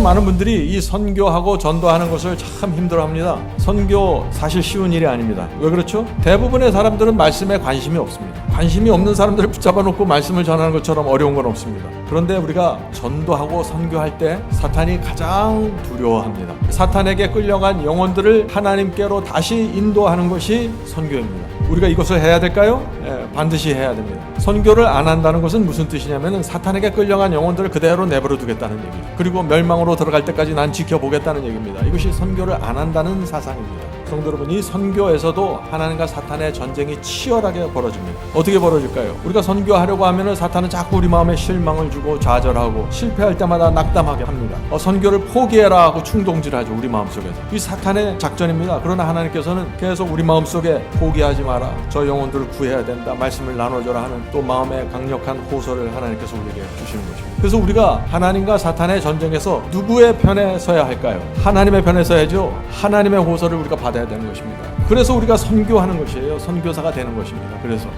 많은 분들이 이 선교하고 전도하는 것을 참 힘들어합니다. 선교 사실 쉬운 일이 아닙니다. 왜 그렇죠? 대부분의 사람들은 말씀에 관심이 없습니다. 관심이 없는 사람들을 붙잡아 놓고 말씀을 전하는 것처럼 어려운 건 없습니다. 그런데 우리가 전도하고 선교할 때 사탄이 가장 두려워합니다. 사탄에게 끌려간 영혼들을 하나님께로 다시 인도하는 것이 선교입니다. 우리가 이것을 해야 될까요? 반드시 해야 됩니다. 선교를 안 한다는 것은 무슨 뜻이냐면 사탄에게 끌려간 영혼들을 그대로 내버려 두겠다는 얘기죠. 그리고 멸망으로 들어갈 때까지 난 지켜보겠다는 얘기입니다. 이것이 선교를 안 한다는 사상입니다. 성도 여러분, 이 선교에서도 하나님과 사탄의 전쟁이 치열하게 벌어집니다. 어떻게 벌어질까요? 우리가 선교하려고 하면 사탄은 자꾸 우리 마음에 실망을 주고 좌절하고 실패할 때마다 낙담하게 합니다. 선교를 포기해라 하고 충동질하죠. 우리 마음속에서. 이 사탄의 작전입니다. 그러나 하나님께서는 계속 우리 마음속에 포기하지 마라, 저 영혼들을 구해야 된다, 말씀을 나눠줘라 하는 또 마음의 강력한 호소를 하나님께서 우리에게 주시는 것입니다. 그래서 우리가 하나님과 사탄의 전쟁에서 누구의 편에 서야 할까요? 하나님의 편에 서야죠. 하나님의 호소를 우리가 받아야 되는 것입니다. 그래서 우리가 선교하는 것이에요. 선교사가 되는 것입니다. 그래서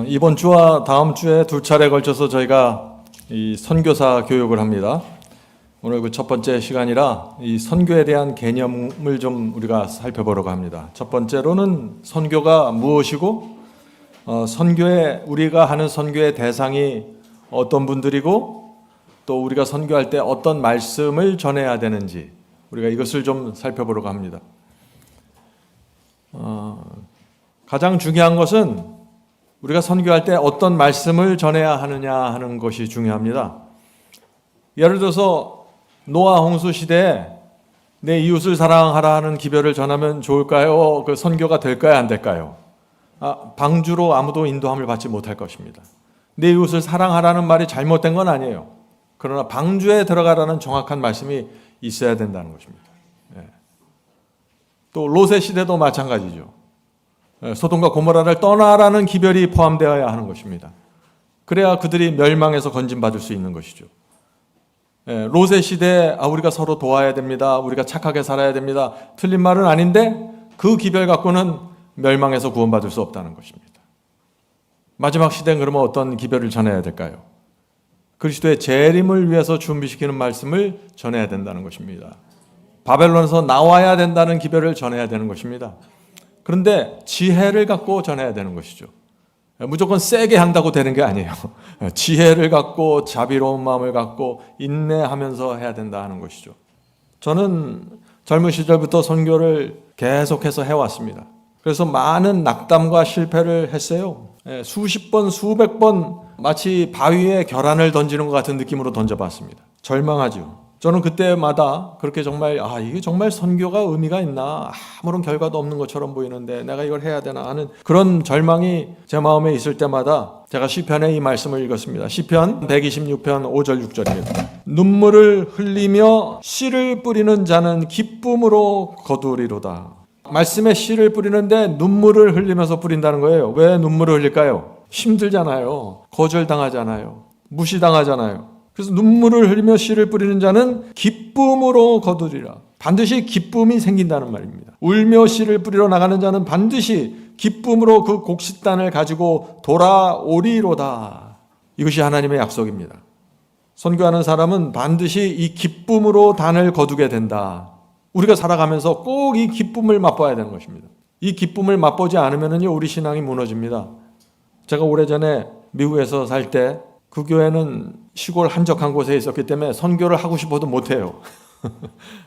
이번 주와 다음 주에 두 차례 걸쳐서 저희가 이 선교사 교육을 합니다. 오늘 그 첫 번째 시간이라 이 선교에 대한 개념을 좀 우리가 살펴보려고 합니다. 첫 번째로는 선교가 무엇이고, 선교에 우리가 하는 선교의 대상이 어떤 분들이고, 또 우리가 선교할 때 어떤 말씀을 전해야 되는지 우리가 이것을 좀 살펴보려고 합니다. 가장 중요한 것은 우리가 선교할 때 어떤 말씀을 전해야 하느냐 하는 것이 중요합니다. 예를 들어서 노아 홍수 시대에 내 이웃을 사랑하라 하는 기별을 전하면 좋을까요? 그 선교가 될까요? 안 될까요? 방주로 아무도 인도함을 받지 못할 것입니다. 내 이웃을 사랑하라는 말이 잘못된 건 아니에요. 그러나 방주에 들어가라는 정확한 말씀이 있어야 된다는 것입니다. 또 롯의 시대도 마찬가지죠. 소돔과 고모라를 떠나라는 기별이 포함되어야 하는 것입니다. 그래야 그들이 멸망에서 건진받을 수 있는 것이죠. 롯의 시대에 우리가 서로 도와야 됩니다, 우리가 착하게 살아야 됩니다, 틀린 말은 아닌데 그 기별 갖고는 멸망에서 구원받을 수 없다는 것입니다. 마지막 시대는 그러면 어떤 기별을 전해야 될까요? 그리스도의 재림을 위해서 준비시키는 말씀을 전해야 된다는 것입니다. 바벨론에서 나와야 된다는 기별을 전해야 되는 것입니다. 그런데 지혜를 갖고 전해야 되는 것이죠. 무조건 세게 한다고 되는 게 아니에요. 지혜를 갖고 자비로운 마음을 갖고 인내하면서 해야 된다 하는 것이죠. 저는 젊은 시절부터 선교를 계속해서 해왔습니다. 그래서 많은 낙담과 실패를 했어요. 수십 번, 수백 번 마치 바위에 계란을 던지는 것 같은 느낌으로 던져봤습니다. 절망하죠. 저는 그때마다 그렇게 정말 이게 정말 선교가 의미가 있나, 아무런 결과도 없는 것처럼 보이는데 내가 이걸 해야 되나 하는 그런 절망이 제 마음에 있을 때마다 제가 시편의 이 말씀을 읽었습니다. 시편 126편 5절 6절입니다. 눈물을 흘리며 씨를 뿌리는 자는 기쁨으로 거두리로다. 말씀에 씨를 뿌리는데 눈물을 흘리면서 뿌린다는 거예요. 왜 눈물을 흘릴까요? 힘들잖아요. 거절당하잖아요. 무시당하잖아요. 그래서 눈물을 흘리며 씨를 뿌리는 자는 기쁨으로 거두리라. 반드시 기쁨이 생긴다는 말입니다. 울며 씨를 뿌리러 나가는 자는 반드시 기쁨으로 그 곡식단을 가지고 돌아오리로다. 이것이 하나님의 약속입니다. 선교하는 사람은 반드시 이 기쁨으로 단을 거두게 된다. 우리가 살아가면서 꼭 이 기쁨을 맛봐야 되는 것입니다. 이 기쁨을 맛보지 않으면요, 우리 신앙이 무너집니다. 제가 오래전에 미국에서 살 때 그 교회는 시골 한적한 곳에 있었기 때문에 선교를 하고 싶어도 못해요.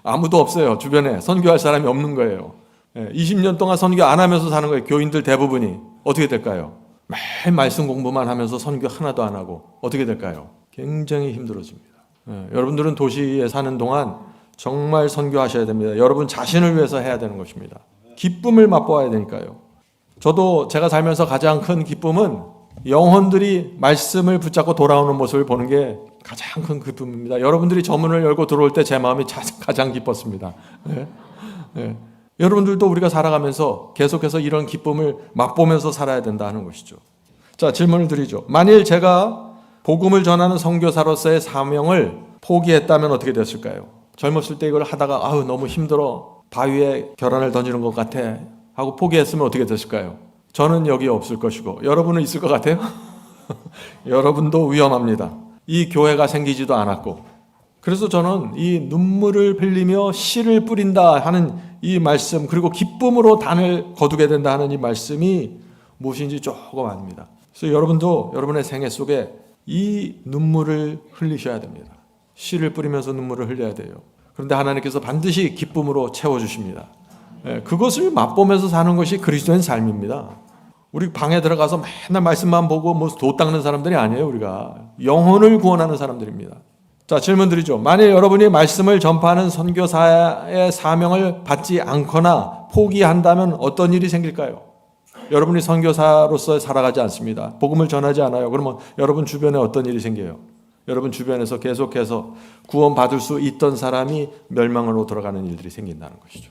아무도 없어요. 주변에 선교할 사람이 없는 거예요. 20년 동안 선교 안 하면서 사는 거예요. 교인들 대부분이. 어떻게 될까요? 매일 말씀 공부만 하면서 선교 하나도 안 하고 어떻게 될까요? 굉장히 힘들어집니다. 여러분들은 도시에 사는 동안 정말 선교하셔야 됩니다. 여러분 자신을 위해서 해야 되는 것입니다. 기쁨을 맛보아야 되니까요. 저도 제가 살면서 가장 큰 기쁨은 영혼들이 말씀을 붙잡고 돌아오는 모습을 보는 게 가장 큰 기쁨입니다. 여러분들이 저 문을 열고 들어올 때 제 마음이 가장 기뻤습니다. 여러분들도 우리가 살아가면서 계속해서 이런 기쁨을 맛보면서 살아야 된다 하는 것이죠. 자, 질문을 드리죠. 만일 제가 복음을 전하는 선교사로서의 사명을 포기했다면 어떻게 됐을까요? 젊었을 때 이걸 하다가 너무 힘들어, 바위에 계란을 던지는 것 같아 하고 포기했으면 어떻게 됐을까요? 저는 여기 없을 것이고 여러분은 있을 것 같아요? 여러분도 위험합니다. 이 교회가 생기지도 않았고, 그래서 저는 이 눈물을 흘리며 씨를 뿌린다 하는 이 말씀, 그리고 기쁨으로 단을 거두게 된다 하는 이 말씀이 무엇인지 조금 압니다. 그래서 여러분도 여러분의 생애 속에 이 눈물을 흘리셔야 됩니다. 씨를 뿌리면서 눈물을 흘려야 돼요. 그런데 하나님께서 반드시 기쁨으로 채워주십니다. 그것을 맛보면서 사는 것이 그리스도인 삶입니다. 우리 방에 들어가서 맨날 말씀만 보고 뭐 도 닦는 사람들이 아니에요. 우리가 영혼을 구원하는 사람들입니다. 자, 질문 드리죠. 만일 여러분이 말씀을 전파하는 선교사의 사명을 받지 않거나 포기한다면 어떤 일이 생길까요? 여러분이 선교사로서 살아가지 않습니다. 복음을 전하지 않아요. 그러면 여러분 주변에 어떤 일이 생겨요? 여러분 주변에서 계속해서 구원받을 수 있던 사람이 멸망으로 돌아가는 일들이 생긴다는 것이죠.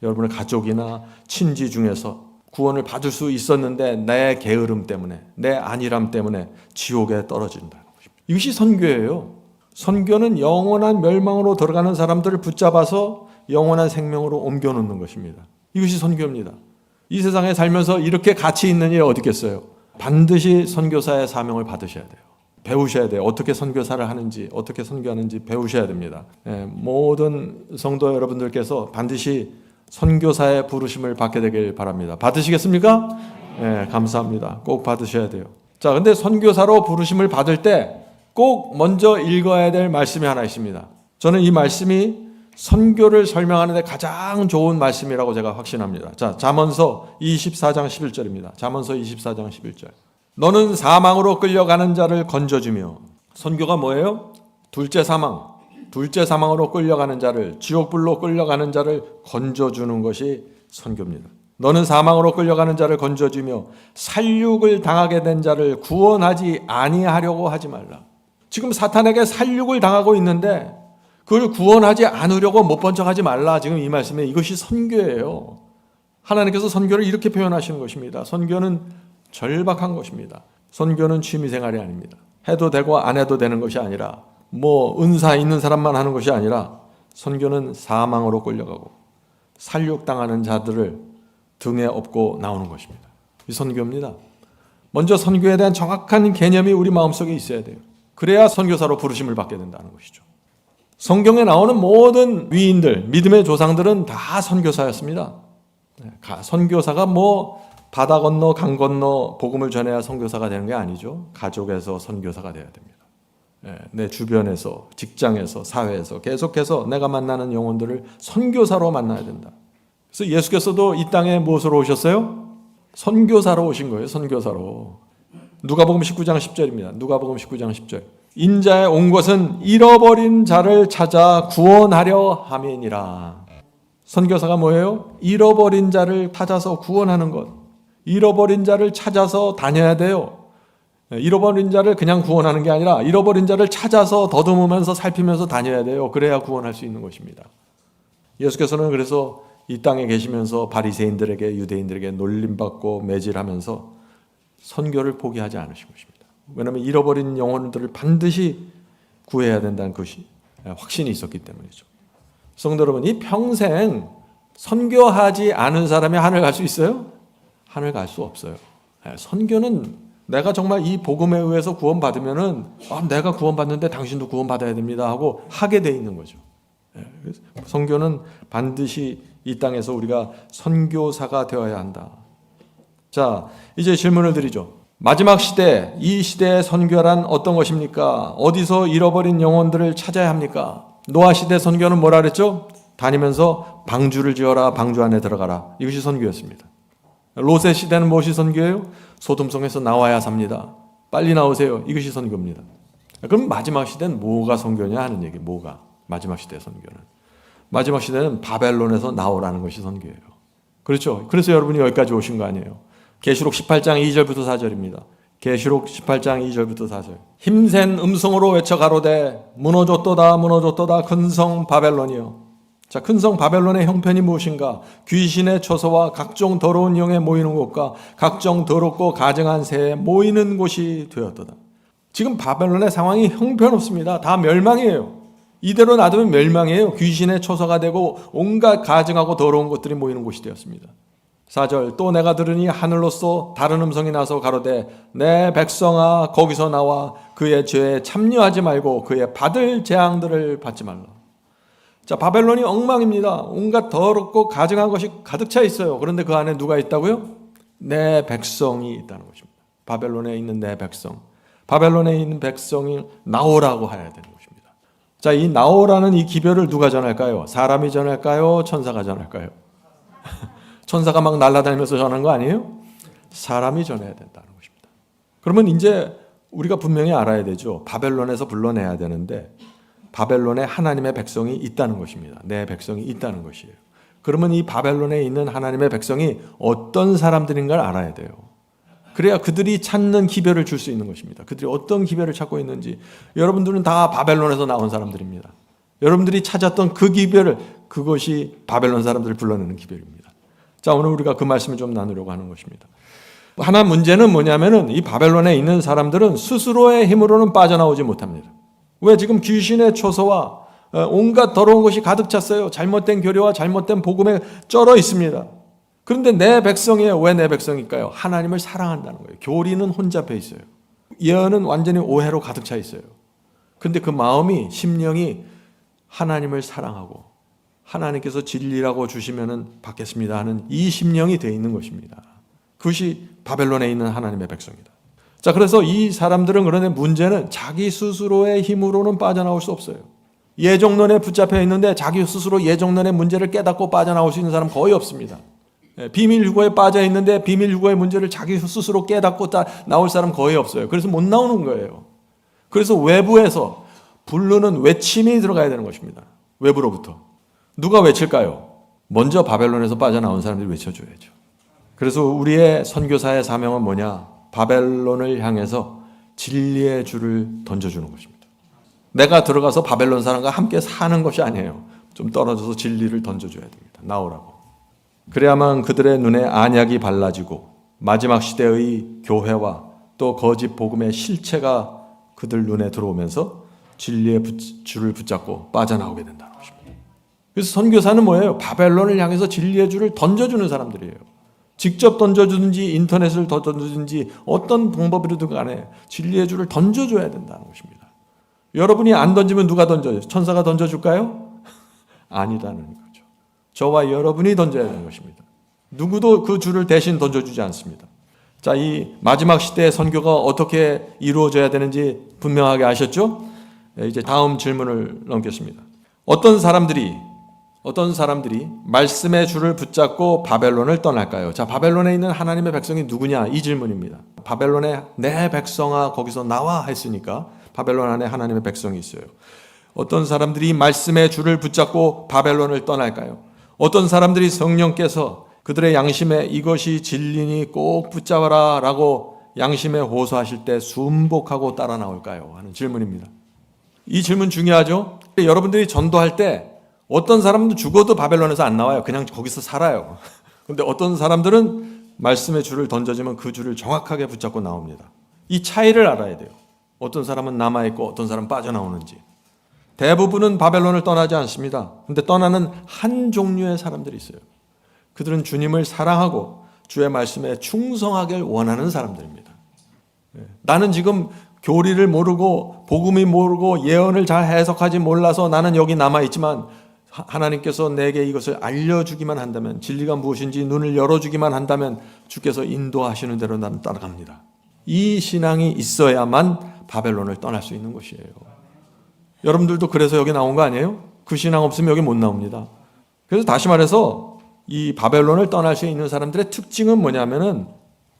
여러분의 가족이나 친지 중에서 구원을 받을 수 있었는데 내 게으름 때문에, 내 안일함 때문에 지옥에 떨어진다는 것입니다. 이것이 선교예요. 선교는 영원한 멸망으로 돌아가는 사람들을 붙잡아서 영원한 생명으로 옮겨놓는 것입니다. 이것이 선교입니다. 이 세상에 살면서 이렇게 가치 있는 일이 어디 있겠어요? 반드시 선교사의 사명을 받으셔야 돼요. 배우셔야 돼요. 어떻게 선교사를 하는지, 어떻게 선교하는지 배우셔야 됩니다. 모든 성도 여러분들께서 반드시 선교사의 부르심을 받게 되길 바랍니다. 받으시겠습니까? 감사합니다. 꼭 받으셔야 돼요. 자, 근데 선교사로 부르심을 받을 때 꼭 먼저 읽어야 될 말씀이 하나 있습니다. 저는 이 말씀이 선교를 설명하는 데 가장 좋은 말씀이라고 제가 확신합니다. 자, 잠언서 24장 11절입니다. 잠언서 24장 11절. 너는 사망으로 끌려가는 자를 건져주며, 선교가 뭐예요? 둘째 사망으로 끌려가는 자를, 지옥불로 끌려가는 자를 건져주는 것이 선교입니다. 너는 사망으로 끌려가는 자를 건져주며 살육을 당하게 된 자를 구원하지 아니하려고 하지 말라. 지금 사탄에게 살육을 당하고 있는데 그걸 구원하지 않으려고 못 번쩍하지 말라. 지금 이 말씀에 이것이 선교예요. 하나님께서 선교를 이렇게 표현하시는 것입니다. 선교는 절박한 것입니다. 선교는 취미생활이 아닙니다. 해도 되고 안 해도 되는 것이 아니라, 뭐 은사 있는 사람만 하는 것이 아니라, 선교는 사망으로 끌려가고 살육당하는 자들을 등에 업고 나오는 것입니다. 이 선교입니다. 먼저 선교에 대한 정확한 개념이 우리 마음속에 있어야 돼요. 그래야 선교사로 부르심을 받게 된다는 것이죠. 성경에 나오는 모든 위인들, 믿음의 조상들은 다 선교사였습니다. 선교사가 뭐 바다 건너 강 건너 복음을 전해야 선교사가 되는 게 아니죠. 가족에서 선교사가 돼야 됩니다. 내 주변에서, 직장에서, 사회에서 계속해서 내가 만나는 영혼들을 선교사로 만나야 된다. 그래서 예수께서도 이 땅에 무엇으로 오셨어요? 선교사로 오신 거예요. 선교사로. 누가복음 19장 10절입니다. 누가복음 19장 10절. 인자에 온 것은 잃어버린 자를 찾아 구원하려 함이니라. 선교사가 뭐예요? 잃어버린 자를 찾아서 구원하는 것. 잃어버린 자를 찾아서 다녀야 돼요. 잃어버린 자를 그냥 구원하는 게 아니라 잃어버린 자를 찾아서 더듬으면서 살피면서 다녀야 돼요. 그래야 구원할 수 있는 것입니다. 예수께서는 그래서 이 땅에 계시면서 바리새인들에게, 유대인들에게 놀림받고 매질하면서 선교를 포기하지 않으신 것입니다. 왜냐하면 잃어버린 영혼들을 반드시 구해야 된다는 것이 확신이 있었기 때문이죠. 성도 여러분, 이 평생 선교하지 않은 사람이 하늘 갈 수 있어요? 하늘 갈 수 없어요. 선교는 내가 정말 이 복음에 의해서 구원받으면은 내가 구원받는데 당신도 구원받아야 됩니다 하고 하게 돼 있는 거죠. 선교는 반드시 이 땅에서 우리가 선교사가 되어야 한다. 자, 이제 질문을 드리죠. 마지막 시대, 이 시대의 선교란 어떤 것입니까? 어디서 잃어버린 영혼들을 찾아야 합니까? 노아 시대 선교는 뭐라 그랬죠? 다니면서 방주를 지어라, 방주 안에 들어가라. 이것이 선교였습니다. 롯의 시대는 무엇이 선교예요? 소돔성에서 나와야 삽니다. 빨리 나오세요. 이것이 선교입니다. 그럼 마지막 시대는 뭐가 선교냐 하는 얘기. 뭐가? 마지막 시대의 선교는. 마지막 시대는 바벨론에서 나오라는 것이 선교예요. 그렇죠? 그래서 여러분이 여기까지 오신 거 아니에요. 계시록 18장 2절부터 4절입니다. 계시록 18장 2절부터 4절. 힘센 음성으로 외쳐 가로되 무너졌도다 무너졌도다 큰 성 바벨론이여. 자, 큰 성 바벨론의 형편이 무엇인가? 귀신의 처소와 각종 더러운 영에 모이는 곳과 각종 더럽고 가증한 새에 모이는 곳이 되었도다. 지금 바벨론의 상황이 형편없습니다. 다 멸망이에요. 이대로 놔두면 멸망이에요. 귀신의 처소가 되고 온갖 가증하고 더러운 것들이 모이는 곳이 되었습니다. 4절 또 내가 들으니 하늘로서 다른 음성이 나서 가로되 내 백성아 거기서 나와 그의 죄에 참여하지 말고 그의 받을 재앙들을 받지 말라. 자, 바벨론이 엉망입니다. 온갖 더럽고 가증한 것이 가득 차 있어요. 그런데 그 안에 누가 있다고요? 내 백성이 있다는 것입니다. 바벨론에 있는 내 백성. 바벨론에 있는 백성이 나오라고 해야 되는 것입니다. 자, 이 나오라는 이 기별을 누가 전할까요? 사람이 전할까요? 천사가 전할까요? 천사가 막 날아다니면서 전하는 거 아니에요? 사람이 전해야 된다는 것입니다. 그러면 이제 우리가 분명히 알아야 되죠. 바벨론에서 불러내야 되는데 바벨론에 하나님의 백성이 있다는 것입니다. 내 백성이 있다는 것이에요. 그러면 이 바벨론에 있는 하나님의 백성이 어떤 사람들인가를 알아야 돼요. 그래야 그들이 찾는 기별을 줄 수 있는 것입니다. 그들이 어떤 기별을 찾고 있는지. 여러분들은 다 바벨론에서 나온 사람들입니다. 여러분들이 찾았던 그 기별을, 그것이 바벨론 사람들을 불러내는 기별입니다. 자, 오늘 우리가 그 말씀을 좀 나누려고 하는 것입니다. 하나 문제는 뭐냐면은 이 바벨론에 있는 사람들은 스스로의 힘으로는 빠져나오지 못합니다. 왜? 지금 귀신의 초소와 온갖 더러운 것이 가득 찼어요. 잘못된 교리와 잘못된 복음에 쩔어 있습니다. 그런데 내 백성이에요. 왜 내 백성일까요? 하나님을 사랑한다는 거예요. 교리는 혼잡해 있어요. 예언은 완전히 오해로 가득 차 있어요. 그런데 그 마음이, 심령이 하나님을 사랑하고 하나님께서 진리라고 주시면은 받겠습니다 하는 이 심령이 되어 있는 것입니다. 그것이 바벨론에 있는 하나님의 백성이다. 자, 그래서 이 사람들은 그런데 문제는 자기 스스로의 힘으로는 빠져나올 수 없어요. 예정론에 붙잡혀 있는데 자기 스스로 예정론의 문제를 깨닫고 빠져나올 수 있는 사람 거의 없습니다. 비밀 유고에 빠져 있는데 비밀 유고의 문제를 자기 스스로 깨닫고 나올 사람 거의 없어요. 그래서 못 나오는 거예요. 그래서 외부에서 부르는 외침이 들어가야 되는 것입니다. 외부로부터. 누가 외칠까요? 먼저 바벨론에서 빠져나온 사람들이 외쳐줘야죠. 그래서 우리의 선교사의 사명은 뭐냐? 바벨론을 향해서 진리의 줄을 던져주는 것입니다. 내가 들어가서 바벨론 사람과 함께 사는 것이 아니에요. 좀 떨어져서 진리를 던져줘야 됩니다. 나오라고. 그래야만 그들의 눈에 안약이 발라지고 마지막 시대의 교회와 또 거짓 복음의 실체가 그들 눈에 들어오면서 진리의 줄을 붙잡고 빠져나오게 된다는 것입니다. 그래서 선교사는 뭐예요? 바벨론을 향해서 진리의 줄을 던져주는 사람들이에요. 직접 던져주든지 인터넷을 던져주든지 어떤 방법이든 간에 진리의 줄을 던져줘야 된다는 것입니다. 여러분이 안 던지면 누가 던져요? 천사가 던져줄까요? 아니다는 거죠. 저와 여러분이 던져야 되는 것입니다. 누구도 그 줄을 대신 던져주지 않습니다. 자, 이 마지막 시대의 선교가 어떻게 이루어져야 되는지 분명하게 아셨죠? 이제 다음 질문을 넘겠습니다. 어떤 사람들이 말씀의 줄을 붙잡고 바벨론을 떠날까요? 자, 바벨론에 있는 하나님의 백성이 누구냐? 이 질문입니다. 바벨론에 내 백성아 거기서 나와 했으니까 바벨론 안에 하나님의 백성이 있어요. 어떤 사람들이 말씀의 줄을 붙잡고 바벨론을 떠날까요? 어떤 사람들이 성령께서 그들의 양심에 이것이 진리니 꼭 붙잡아라 라고 양심에 호소하실 때 순복하고 따라 나올까요? 하는 질문입니다. 이 질문 중요하죠? 여러분들이 전도할 때 어떤 사람은 죽어도 바벨론에서 안 나와요. 그냥 거기서 살아요. 그런데 어떤 사람들은 말씀의 줄을 던져주면 그 줄을 정확하게 붙잡고 나옵니다. 이 차이를 알아야 돼요. 어떤 사람은 남아있고 어떤 사람은 빠져나오는지. 대부분은 바벨론을 떠나지 않습니다. 그런데 떠나는 한 종류의 사람들이 있어요. 그들은 주님을 사랑하고 주의 말씀에 충성하길 원하는 사람들입니다. 나는 지금 교리를 모르고 복음이 모르고 예언을 잘 해석하지 몰라서 나는 여기 남아있지만 하나님께서 내게 이것을 알려주기만 한다면, 진리가 무엇인지 눈을 열어주기만 한다면 주께서 인도하시는 대로 나는 따라갑니다. 이 신앙이 있어야만 바벨론을 떠날 수 있는 것이에요. 여러분들도 그래서 여기 나온 거 아니에요? 그 신앙 없으면 여기 못 나옵니다. 그래서 다시 말해서 이 바벨론을 떠날 수 있는 사람들의 특징은 뭐냐면은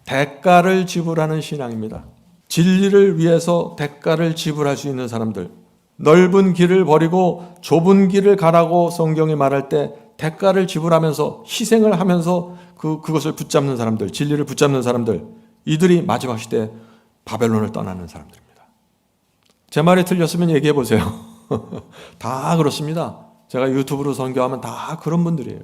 대가를 지불하는 신앙입니다. 진리를 위해서 대가를 지불할 수 있는 사람들. 넓은 길을 버리고 좁은 길을 가라고 성경이 말할 때 대가를 지불하면서 희생을 하면서 그것을 붙잡는 사람들, 진리를 붙잡는 사람들, 이들이 마지막 시대에 바벨론을 떠나는 사람들입니다. 제 말이 틀렸으면 얘기해 보세요. 다 그렇습니다. 제가 유튜브로 선교하면 다 그런 분들이에요.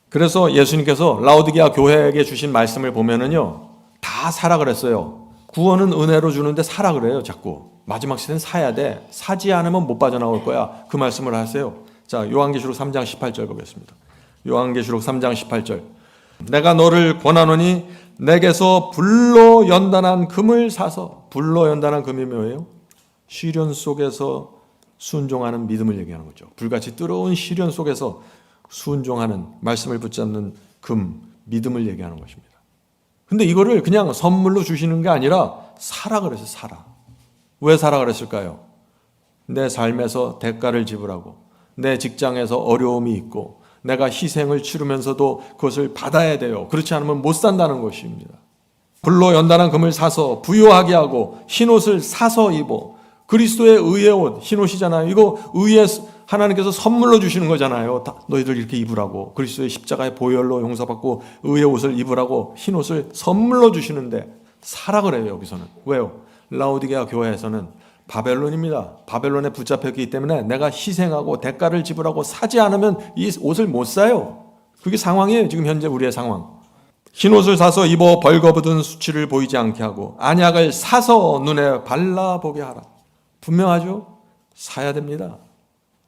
그래서 예수님께서 라오디게아 교회에게 주신 말씀을 보면은요, 다 사라 그랬어요. 구원은 은혜로 주는데 사라 그래요, 자꾸. 마지막 시대는 사야 돼. 사지 않으면 못 빠져나올 거야. 그 말씀을 하세요. 자, 요한계시록 3장 18절 보겠습니다. 요한계시록 3장 18절. 내가 너를 권하노니 내게서 불로 연단한 금을 사서. 불로 연단한 금이 뭐예요? 시련 속에서 순종하는 믿음을 얘기하는 거죠. 불같이 뜨거운 시련 속에서 순종하는, 말씀을 붙잡는 금, 믿음을 얘기하는 것입니다. 근데 이거를 그냥 선물로 주시는 게 아니라 사라 그랬어요. 사라. 왜 사라 그랬을까요? 내 삶에서 대가를 지불하고, 내 직장에서 어려움이 있고, 내가 희생을 치르면서도 그것을 받아야 돼요. 그렇지 않으면 못 산다는 것입니다. 불로 연단한 금을 사서 부요하게 하고 흰옷을 사서 입어. 그리스도의 의의 옷, 흰옷이잖아요. 이거 의의 하나님께서 선물로 주시는 거잖아요. 너희들 이렇게 입으라고. 그리스도의 십자가의 보혈로 용서받고 의의 옷을 입으라고 흰옷을 선물로 주시는데 사라 그래요. 여기서는. 왜요? 라오디게아 교회에서는 바벨론입니다. 바벨론에 붙잡혔기 때문에 내가 희생하고 대가를 지불하고 사지 않으면 이 옷을 못 사요. 그게 상황이에요. 지금 현재 우리의 상황. 흰옷을 사서 입어 벌거벗은 수치를 보이지 않게 하고 안약을 사서 눈에 발라보게 하라. 분명하죠? 사야 됩니다.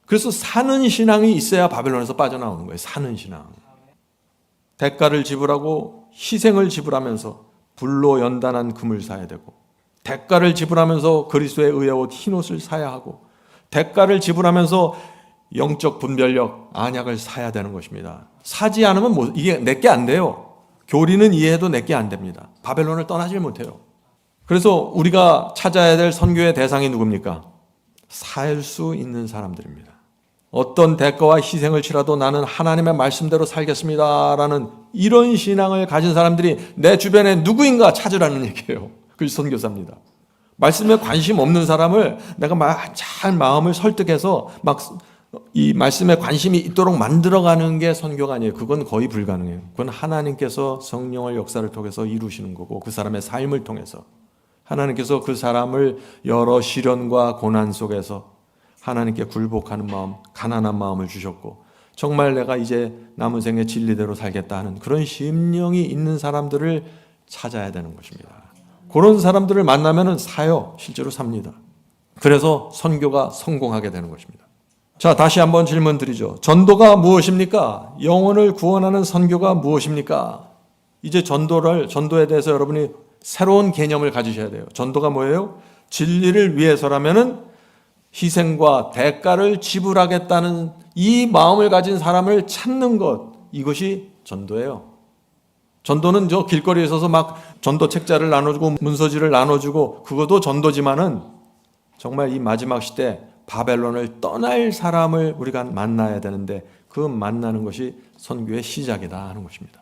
그래서 사는 신앙이 있어야 바벨론에서 빠져나오는 거예요. 사는 신앙. 대가를 지불하고 희생을 지불하면서 불로 연단한 금을 사야 되고, 대가를 지불하면서 그리스도의 의의 옷 흰옷을 사야 하고, 대가를 지불하면서 영적 분별력 안약을 사야 되는 것입니다. 사지 않으면 이게 내게 안 돼요. 교리는 이해해도 내게 안 됩니다. 바벨론을 떠나질 못해요. 그래서 우리가 찾아야 될 선교의 대상이 누굽니까? 살 수 있는 사람들입니다. 어떤 대가와 희생을 치라도 나는 하나님의 말씀대로 살겠습니다 라는 이런 신앙을 가진 사람들이 내 주변에 누구인가 찾으라는 얘기예요. 그게 선교사입니다. 말씀에 관심 없는 사람을 내가 잘 마음을 설득해서 이 말씀에 관심이 있도록 만들어가는 게 선교가 아니에요. 그건 거의 불가능해요. 그건 하나님께서 성령의 역사를 통해서 이루시는 거고, 그 사람의 삶을 통해서 하나님께서 그 사람을 여러 시련과 고난 속에서 하나님께 굴복하는 마음, 가난한 마음을 주셨고, 정말 내가 이제 남은 생에 진리대로 살겠다 하는 그런 심령이 있는 사람들을 찾아야 되는 것입니다. 그런 사람들을 만나면 사요. 실제로 삽니다. 그래서 선교가 성공하게 되는 것입니다. 자, 다시 한번 질문 드리죠. 전도가 무엇입니까? 영혼을 구원하는 선교가 무엇입니까? 이제 전도에 대해서 여러분이 새로운 개념을 가지셔야 돼요. 전도가 뭐예요? 진리를 위해서라면은 희생과 대가를 지불하겠다는 이 마음을 가진 사람을 찾는 것, 이것이 전도예요. 전도는 저 길거리에 서서 막 전도 책자를 나눠주고 문서지를 나눠주고 그것도 전도지만은 정말 이 마지막 시대 바벨론을 떠날 사람을 우리가 만나야 되는데 그 만나는 것이 선교의 시작이다 하는 것입니다.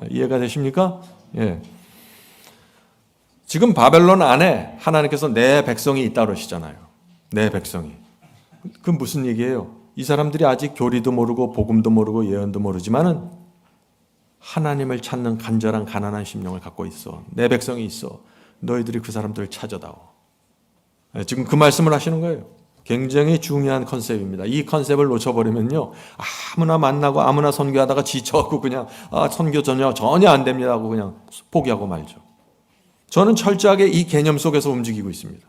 이해가 되십니까? 예. 지금 바벨론 안에 하나님께서 내 백성이 있다 그러시잖아요. 내 백성이. 그 무슨 얘기예요? 이 사람들이 아직 교리도 모르고 복음도 모르고 예언도 모르지만은 하나님을 찾는 간절한 가난한 심령을 갖고 있어. 내 백성이 있어. 너희들이 그 사람들을 찾아다오. 지금 그 말씀을 하시는 거예요. 굉장히 중요한 컨셉입니다. 이 컨셉을 놓쳐버리면요, 아무나 만나고 아무나 선교하다가 지쳐갖고 그냥 선교 전혀 안 됩니다 하고 그냥 포기하고 말죠. 저는 철저하게 이 개념 속에서 움직이고 있습니다.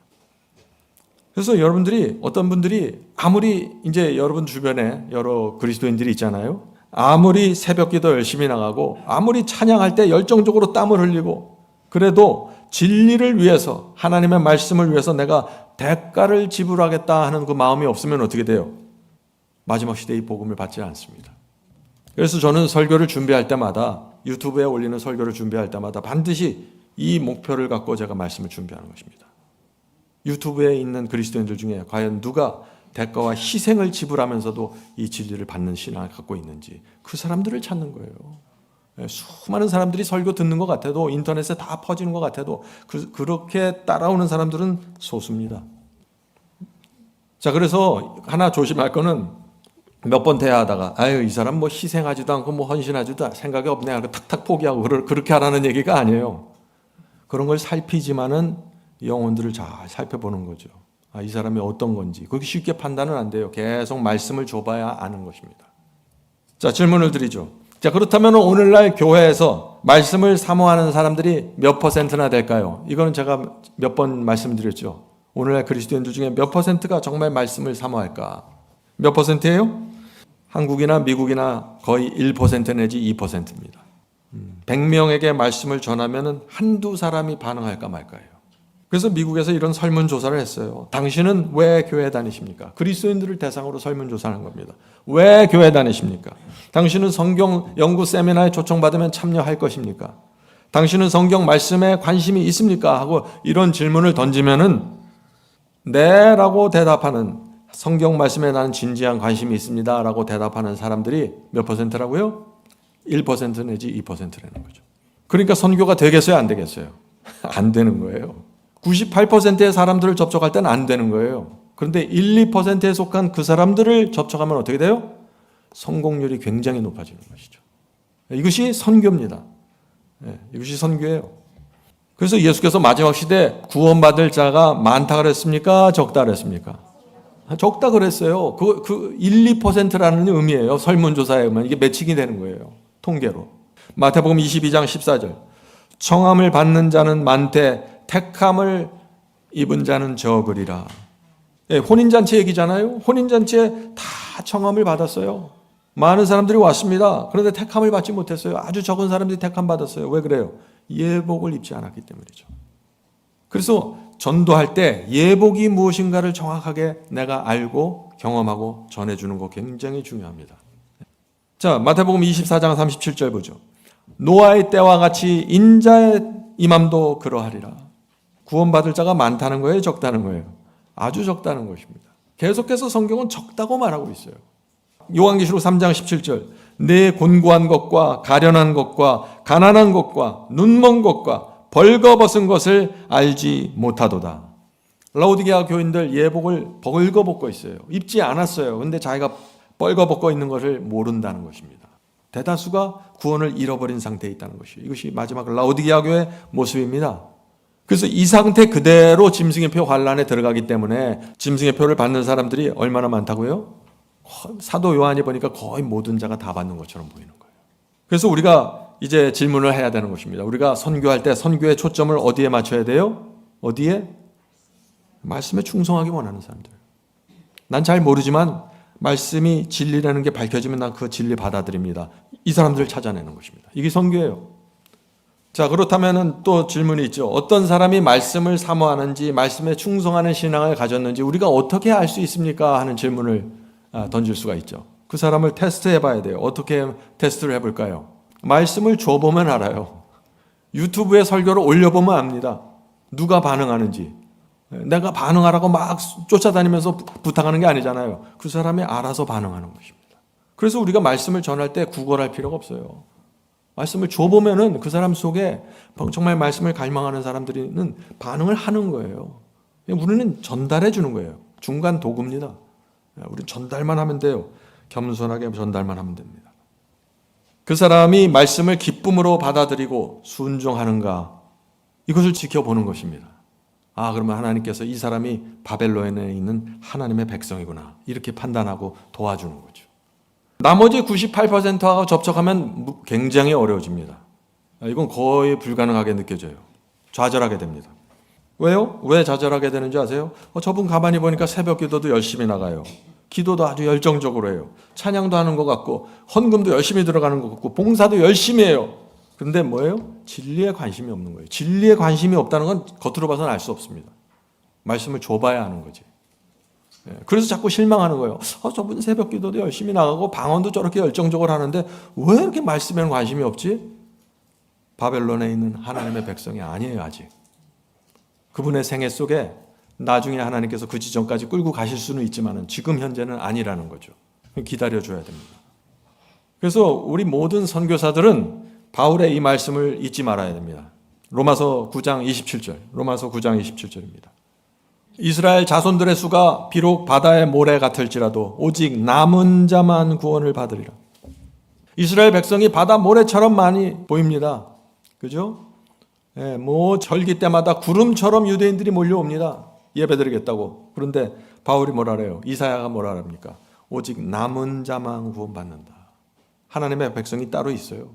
그래서 여러분들이, 어떤 분들이 아무리 이제 여러분 주변에 여러 그리스도인들이 있잖아요. 아무리 새벽기도 열심히 나가고 아무리 찬양할 때 열정적으로 땀을 흘리고 그래도 진리를 위해서, 하나님의 말씀을 위해서 내가 대가를 지불하겠다 하는 그 마음이 없으면 어떻게 돼요? 마지막 시대의 복음을 받지 않습니다. 그래서 저는 설교를 준비할 때마다, 유튜브에 올리는 설교를 준비할 때마다 반드시 이 목표를 갖고 제가 말씀을 준비하는 것입니다. 유튜브에 있는 그리스도인들 중에 과연 누가 대가와 희생을 지불하면서도 이 진리를 받는 신앙을 갖고 있는지, 그 사람들을 찾는 거예요. 수많은 사람들이 설교 듣는 것 같아도, 인터넷에 다 퍼지는 것 같아도 그렇게 따라오는 사람들은 소수입니다. 자, 그래서 하나 조심할 거는 몇 번 대화하다가 이 사람 뭐 희생하지도 않고 뭐 헌신하지도 생각이 없네 하고 탁탁 포기하고 그렇게 하라는 얘기가 아니에요. 그런 걸 살피지만은 영혼들을 잘 살펴보는 거죠. 이 사람이 어떤 건지. 그렇게 쉽게 판단은 안 돼요. 계속 말씀을 줘봐야 아는 것입니다. 자, 질문을 드리죠. 자, 그렇다면 오늘날 교회에서 말씀을 사모하는 사람들이 몇 %나 될까요? 이거는 제가 몇 번 말씀드렸죠. 오늘날 그리스도인들 중에 몇 %가 정말 말씀을 사모할까? 몇 %예요? 한국이나 미국이나 거의 1% 내지 2%입니다. 100명에게 말씀을 전하면 한두 사람이 반응할까 말까요. 그래서 미국에서 이런 설문조사를 했어요. 당신은 왜 교회 다니십니까? 그리스도인들을 대상으로 설문조사하는 겁니다. 왜 교회 다니십니까? 당신은 성경 연구 세미나에 초청받으면 참여할 것입니까? 당신은 성경 말씀에 관심이 있습니까? 하고 이런 질문을 던지면은 네라고 대답하는, 성경 말씀에 나는 진지한 관심이 있습니다 라고 대답하는 사람들이 몇 퍼센트라고요? 1% 내지 2%라는 거죠. 그러니까 선교가 되겠어요? 안 되겠어요? 안 되는 거예요. 98%의 사람들을 접촉할 때는 안 되는 거예요. 그런데 1, 2%에 속한 그 사람들을 접촉하면 어떻게 돼요? 성공률이 굉장히 높아지는 것이죠. 이것이 선교입니다. 이것이 선교예요. 그래서 예수께서 마지막 시대에 구원받을 자가 많다 그랬습니까? 적다 그랬습니까? 적다 그랬어요. 그 1, 2%라는 의미예요. 설문조사에 의하면 이게 매칭이 되는 거예요. 통계로. 마태복음 22장 14절. 청함을 받는 자는 많되 택함을 입은 자는 적으리라. 혼인잔치 얘기잖아요. 혼인잔치에 다 청함을 받았어요. 많은 사람들이 왔습니다. 그런데 택함을 받지 못했어요. 아주 적은 사람들이 택함 받았어요. 왜 그래요? 예복을 입지 않았기 때문이죠. 그래서 전도할 때 예복이 무엇인가를 정확하게 내가 알고 경험하고 전해주는 거 굉장히 중요합니다. 자, 마태복음 24장 37절 보죠. 노아의 때와 같이 인자의 임함도 그러하리라. 구원받을 자가 많다는 거예요? 적다는 거예요? 아주 적다는 것입니다. 계속해서 성경은 적다고 말하고 있어요. 요한계시록 3장 17절. 내 곤고한 것과 가련한 것과 가난한 것과 눈먼 것과 벌거벗은 것을 알지 못하도다. 라오디게아 교인들 예복을 벌거벗고 있어요. 입지 않았어요. 근데 자기가 벌거벗고 있는 것을 모른다는 것입니다. 대다수가 구원을 잃어버린 상태에 있다는 것이에요. 이것이 마지막 라오디게아 교회의 모습입니다. 그래서 이 상태 그대로 짐승의 표 환란에 들어가기 때문에 짐승의 표를 받는 사람들이 얼마나 많다고요? 사도 요한이 보니까 거의 모든 자가 다 받는 것처럼 보이는 거예요. 그래서 우리가 이제 질문을 해야 되는 것입니다. 우리가 선교할 때 선교의 초점을 어디에 맞춰야 돼요? 어디에? 말씀에 충성하기 원하는 사람들. 난 잘 모르지만 말씀이 진리라는 게 밝혀지면 난 그 진리 받아들입니다. 이 사람들을 찾아내는 것입니다. 이게 선교예요. 자, 그렇다면 또 질문이 있죠. 어떤 사람이 말씀을 사모하는지, 말씀에 충성하는 신앙을 가졌는지 우리가 어떻게 알 수 있습니까? 하는 질문을 던질 수가 있죠. 그 사람을 테스트해 봐야 돼요. 어떻게 테스트를 해볼까요? 말씀을 줘보면 알아요. 유튜브에 설교를 올려보면 압니다. 누가 반응하는지. 내가 반응하라고 막 쫓아다니면서 부탁하는 게 아니잖아요. 그 사람이 알아서 반응하는 것입니다. 그래서 우리가 말씀을 전할 때 구걸할 필요가 없어요. 말씀을 줘보면은 그 사람 속에 정말 말씀을 갈망하는 사람들은 반응을 하는 거예요. 우리는 전달해 주는 거예요. 중간 도구입니다. 우리는 전달만 하면 돼요. 겸손하게 전달만 하면 됩니다. 그 사람이 말씀을 기쁨으로 받아들이고 순종하는가, 이것을 지켜보는 것입니다. 아, 그러면 하나님께서 이 사람이 바벨론에 있는 하나님의 백성이구나, 이렇게 판단하고 도와주는 거죠. 나머지 98%하고 접촉하면 굉장히 어려워집니다. 이건 거의 불가능하게 느껴져요. 좌절하게 됩니다. 왜요? 왜 좌절하게 되는지 아세요? 저분 가만히 보니까 새벽 기도도 열심히 나가요. 기도도 아주 열정적으로 해요. 찬양도 하는 것 같고 헌금도 열심히 들어가는 것 같고 봉사도 열심히 해요. 그런데 뭐예요? 진리에 관심이 없는 거예요. 진리에 관심이 없다는 건 겉으로 봐서는 알 수 없습니다. 말씀을 줘봐야 하는 거지. 그래서 자꾸 실망하는 거예요. 저분 새벽 기도도 열심히 나가고 방언도 저렇게 열정적으로 하는데 왜 이렇게 말씀에는 관심이 없지? 바벨론에 있는 하나님의 백성이 아니에요, 아직. 그분의 생애 속에 나중에 하나님께서 그 지점까지 끌고 가실 수는 있지만 지금 현재는 아니라는 거죠. 기다려줘야 됩니다. 그래서 우리 모든 선교사들은 바울의 이 말씀을 잊지 말아야 됩니다. 로마서 9장 27절입니다. 이스라엘 자손들의 수가 비록 바다의 모래 같을지라도 오직 남은 자만 구원을 받으리라. 이스라엘 백성이 바다 모래처럼 많이 보입니다. 그죠? 뭐 절기 때마다 구름처럼 유대인들이 몰려옵니다. 예배드리겠다고. 그런데 바울이 뭐라 그래요? 이사야가 뭐라 합니까? 오직 남은 자만 구원받는다. 하나님의 백성이 따로 있어요.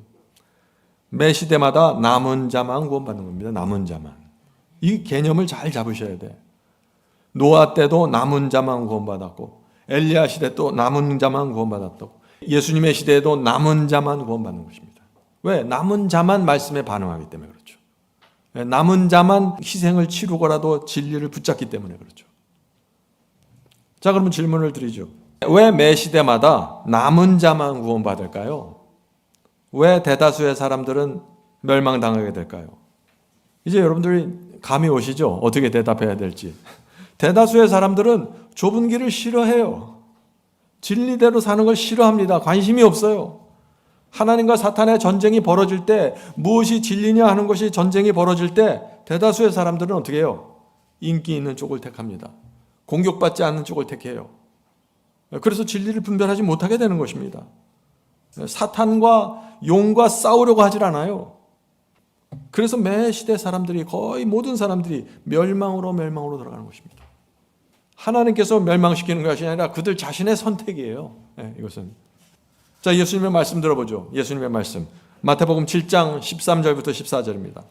매 시대마다 남은 자만 구원받는 겁니다. 남은 자만. 이 개념을 잘 잡으셔야 돼. 노아 때도 남은 자만 구원받았고 엘리야 시대 또 남은 자만 구원받았고 예수님의 시대에도 남은 자만 구원받는 것입니다. 왜? 남은 자만 말씀에 반응하기 때문에 그렇죠. 남은 자만 희생을 치르고라도 진리를 붙잡기 때문에 그렇죠. 자, 그러면 질문을 드리죠. 왜 매 시대마다 남은 자만 구원받을까요? 왜 대다수의 사람들은 멸망당하게 될까요? 이제 여러분들이 감이 오시죠? 어떻게 대답해야 될지. 대다수의 사람들은 좁은 길을 싫어해요. 진리대로 사는 걸 싫어합니다. 관심이 없어요. 하나님과 사탄의 전쟁이 벌어질 때, 무엇이 진리냐 하는 것이 전쟁이 벌어질 때 대다수의 사람들은 어떻게 해요? 인기 있는 쪽을 택합니다. 공격받지 않는 쪽을 택해요. 그래서 진리를 분별하지 못하게 되는 것입니다. 사탄과 용과 싸우려고 하질 않아요. 그래서 매 시대 사람들이, 거의 모든 사람들이 멸망으로 들어가는 것입니다. 하나님께서 멸망시키는 것이 아니라 그들 자신의 선택이에요. 이것은. 자, 예수님의 말씀 들어보죠. 예수님의 말씀. 마태복음 7장 13절부터 14절입니다.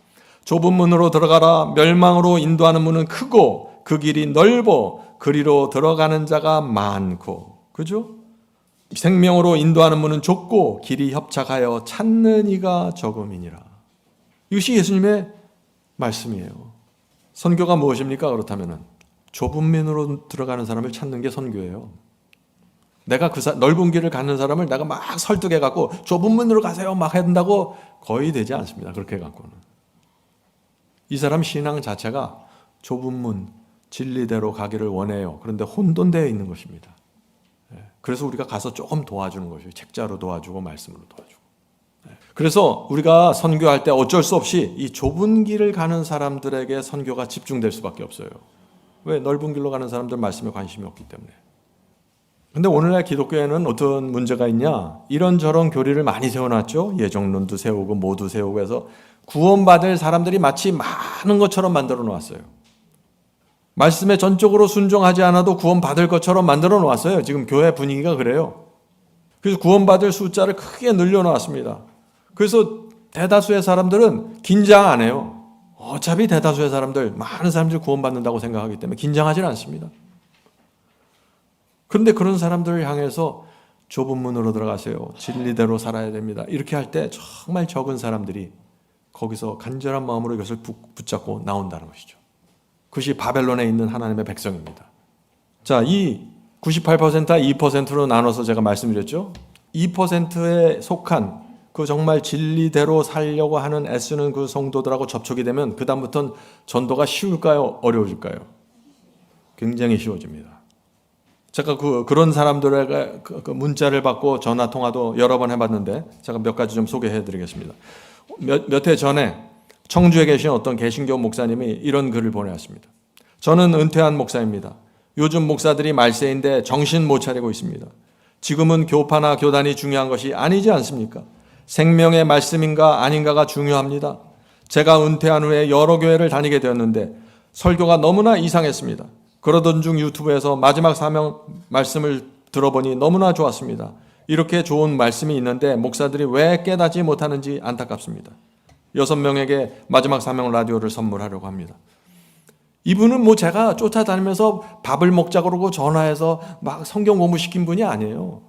좁은 문으로 들어가라. 멸망으로 인도하는 문은 크고 그 길이 넓어 그리로 들어가는 자가 많고. 그죠? 생명으로 인도하는 문은 좁고 길이 협착하여 찾는 이가 적음이니라. 이것이 예수님의 말씀이에요. 선교가 무엇입니까? 그렇다면은 좁은 문으로 들어가는 사람을 찾는 게 선교예요. 내가 넓은 길을 가는 사람을 내가 막 설득해갖고 좁은 문으로 가세요 막 한다고 거의 되지 않습니다. 그렇게 갖고는. 이 사람 신앙 자체가 좁은 문, 진리대로 가기를 원해요. 그런데 혼돈되어 있는 것입니다. 그래서 우리가 가서 조금 도와주는 것이에요. 책자로 도와주고 말씀으로 도와주고. 그래서 우리가 선교할 때 어쩔 수 없이 이 좁은 길을 가는 사람들에게 선교가 집중될 수밖에 없어요. 왜? 넓은 길로 가는 사람들 말씀에 관심이 없기 때문에. 근데 오늘날 기독교에는 어떤 문제가 있냐? 이런저런 교리를 많이 세워놨죠. 예정론도 세우고 모두 세우고 해서 구원받을 사람들이 마치 많은 것처럼 만들어 놓았어요. 말씀에 전적으로 순종하지 않아도 구원받을 것처럼 만들어 놓았어요. 지금 교회 분위기가 그래요. 그래서 구원받을 숫자를 크게 늘려놓았습니다. 그래서 대다수의 사람들은 긴장 안 해요. 어차피 대다수의 사람들, 많은 사람들이 구원받는다고 생각하기 때문에 긴장하지 않습니다. 그런데 그런 사람들을 향해서 좁은 문으로 들어가세요. 진리대로 살아야 됩니다. 이렇게 할 때 정말 적은 사람들이 거기서 간절한 마음으로 이것을 붙잡고 나온다는 것이죠. 그것이 바벨론에 있는 하나님의 백성입니다. 자, 이 98%와 2%로 나눠서 제가 말씀드렸죠. 2%에 속한 그 정말 진리대로 살려고 하는 애쓰는 그 성도들하고 접촉이 되면 그 다음부터는 전도가 쉬울까요? 어려워질까요? 굉장히 쉬워집니다. 제가 그런 사람들에게 그 문자를 받고 전화 통화도 여러 번 해봤는데 제가 몇 가지 좀 소개해드리겠습니다. 몇 해 전에 청주에 계신 어떤 개신교 목사님이 이런 글을 보내왔습니다. 저는 은퇴한 목사입니다. 요즘 목사들이 말세인데 정신 못 차리고 있습니다. 지금은 교파나 교단이 중요한 것이 아니지 않습니까? 생명의 말씀인가 아닌가가 중요합니다. 제가 은퇴한 후에 여러 교회를 다니게 되었는데 설교가 너무나 이상했습니다. 그러던 중 유튜브에서 마지막 사명 말씀을 들어보니 너무나 좋았습니다. 이렇게 좋은 말씀이 있는데 목사들이 왜 깨닫지 못하는지 안타깝습니다. 6명에게 마지막 사명 라디오를 선물하려고 합니다. 이분은 뭐 제가 쫓아다니면서 밥을 먹자 그러고 전화해서 막 성경 공부시킨 분이 아니에요.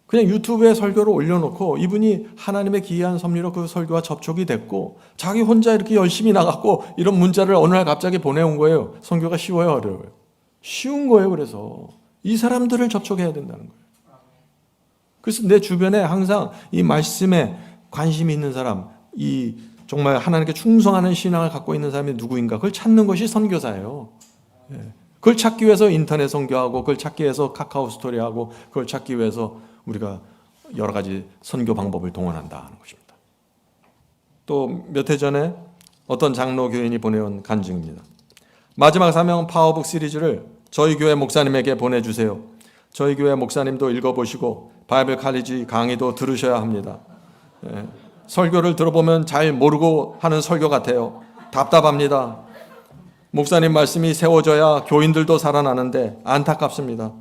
그냥 유튜브에 설교를 올려놓고 이분이 하나님의 기이한 섭리로 그 설교와 접촉이 됐고 자기 혼자 이렇게 열심히 나갔고 이런 문자를 어느 날 갑자기 보내온 거예요. 선교가 쉬워요, 어려워요? 쉬운 거예요. 그래서 이 사람들을 접촉해야 된다는 거예요. 그래서 내 주변에 항상 이 말씀에 관심이 있는 사람, 이 정말 하나님께 충성하는 신앙을 갖고 있는 사람이 누구인가 그걸 찾는 것이 선교사예요. 그걸 찾기 위해서 인터넷 선교하고 그걸 찾기 위해서 카카오 스토리하고 그걸 찾기 위해서 우리가 여러 가지 선교 방법을 동원한다 하는 것입니다. 또 몇 해 전에 어떤 장로 교인이 보내온 간증입니다. 마지막 사명 파워북 시리즈를 저희 교회 목사님에게 보내주세요. 저희 교회 목사님도 읽어보시고 바이블 칼리지 강의도 들으셔야 합니다. 설교를 들어보면 잘 모르고 하는 설교 같아요. 답답합니다. 목사님 말씀이 세워져야 교인들도 살아나는데 안타깝습니다.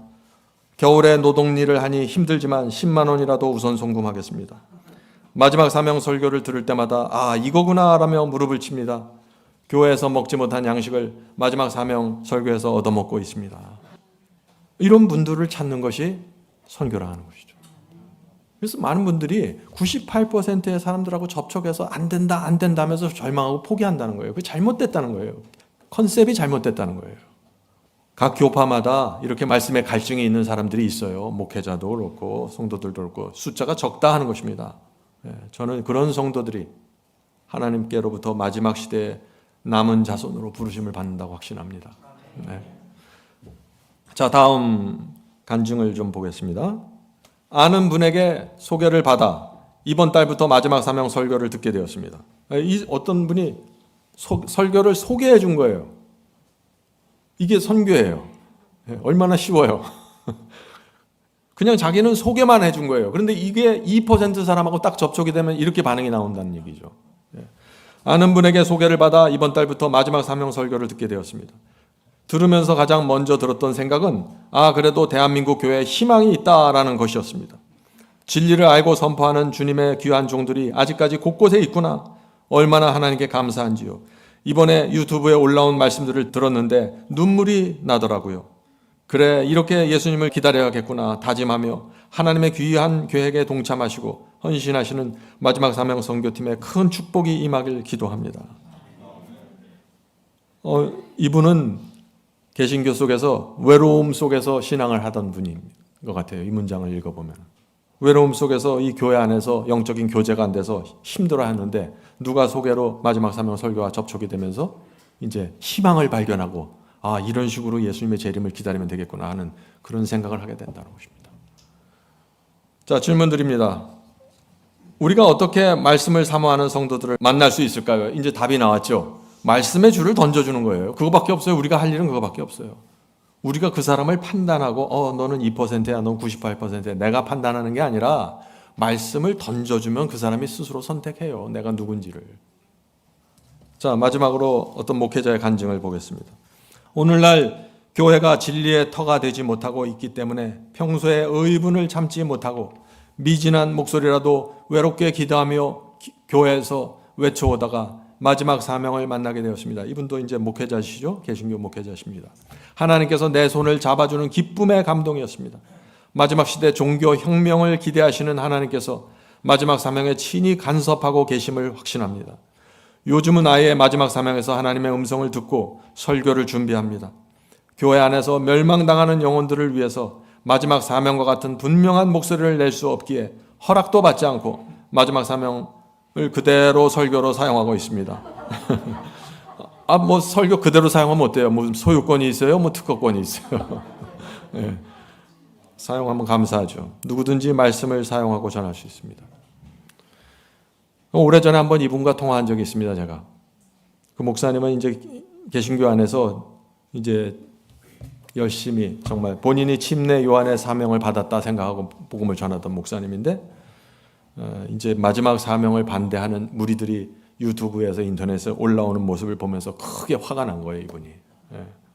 겨울에 노동일을 하니 힘들지만 10만 원이라도 우선 송금하겠습니다. 마지막 사명 설교를 들을 때마다 아 이거구나 라며 무릎을 칩니다. 교회에서 먹지 못한 양식을 마지막 사명 설교에서 얻어먹고 있습니다. 이런 분들을 찾는 것이 선교라 하는 것이죠. 그래서 많은 분들이 98%의 사람들하고 접촉해서 안 된다 하면서 절망하고 포기한다는 거예요. 그게 잘못됐다는 거예요. 컨셉이 잘못됐다는 거예요. 각 교파마다 이렇게 말씀에 갈증이 있는 사람들이 있어요. 목회자도 그렇고 성도들도 그렇고 숫자가 적다 하는 것입니다. 저는 그런 성도들이 하나님께로부터 마지막 시대에 남은 자손으로 부르심을 받는다고 확신합니다. 네. 자, 다음 간증을 좀 보겠습니다. 아는 분에게 소개를 받아 이번 달부터 마지막 사명 설교를 듣게 되었습니다. 어떤 분이 설교를 소개해 준 거예요. 이게 선교예요. 얼마나 쉬워요. 그냥 자기는 소개만 해준 거예요. 그런데 이게 2% 사람하고 딱 접촉이 되면 이렇게 반응이 나온다는 얘기죠. 아는 분에게 소개를 받아 이번 달부터 마지막 사명 설교를 듣게 되었습니다. 들으면서 가장 먼저 들었던 생각은 그래도 대한민국 교회에 희망이 있다라는 것이었습니다. 진리를 알고 선포하는 주님의 귀한 종들이 아직까지 곳곳에 있구나. 얼마나 하나님께 감사한지요. 이번에 유튜브에 올라온 말씀들을 들었는데 눈물이 나더라고요. 그래, 이렇게 예수님을 기다려야겠구나 다짐하며 하나님의 귀한 계획에 동참하시고 헌신하시는 마지막 사명 선교팀에 큰 축복이 임하길 기도합니다. 이분은 개신교 속에서 외로움 속에서 신앙을 하던 분인 것 같아요. 이 문장을 읽어보면. 외로움 속에서 이 교회 안에서 영적인 교제가 안 돼서 힘들어하는데 누가 소개로 마지막 사명 설교와 접촉이 되면서 이제 희망을 발견하고 이런 식으로 예수님의 재림을 기다리면 되겠구나 하는 그런 생각을 하게 된다는 것입니다. 자, 질문 드립니다. 우리가 어떻게 말씀을 사모하는 성도들을 만날 수 있을까요? 이제 답이 나왔죠. 말씀의 줄을 던져주는 거예요. 그거밖에 없어요. 우리가 할 일은 그거밖에 없어요. 우리가 그 사람을 판단하고 너는 2%야, 넌 98%야 내가 판단하는 게 아니라 말씀을 던져주면 그 사람이 스스로 선택해요. 내가 누군지를. 자, 마지막으로 어떤 목회자의 간증을 보겠습니다. 오늘날 교회가 진리의 터가 되지 못하고 있기 때문에 평소에 의분을 참지 못하고 미진한 목소리라도 외롭게 기도하며 교회에서 외쳐오다가 마지막 사명을 만나게 되었습니다. 이분도 이제 목회자시죠? 개신교 목회자십니다. 하나님께서 내 손을 잡아주는 기쁨의 감동이었습니다. 마지막 시대 종교 혁명을 기대하시는 하나님께서 마지막 사명에 친히 간섭하고 계심을 확신합니다. 요즘은 아예 마지막 사명에서 하나님의 음성을 듣고 설교를 준비합니다. 교회 안에서 멸망당하는 영혼들을 위해서 마지막 사명과 같은 분명한 목소리를 낼 수 없기에 허락도 받지 않고 마지막 사명을 그대로 설교로 사용하고 있습니다. 설교 그대로 사용하면 어때요? 무슨 소유권이 있어요? 특허권이 있어요? 네. 사용하면 감사하죠. 누구든지 말씀을 사용하고 전할 수 있습니다. 오래전에 한번 이분과 통화한 적이 있습니다. 제가 그 목사님은 이제 개신교 안에서 이제 열심히 정말 본인이 침례 요한의 사명을 받았다 생각하고 복음을 전하던 목사님인데 이제 마지막 사명을 반대하는 무리들이 유튜브에서 인터넷에 올라오는 모습을 보면서 크게 화가 난 거예요. 이분이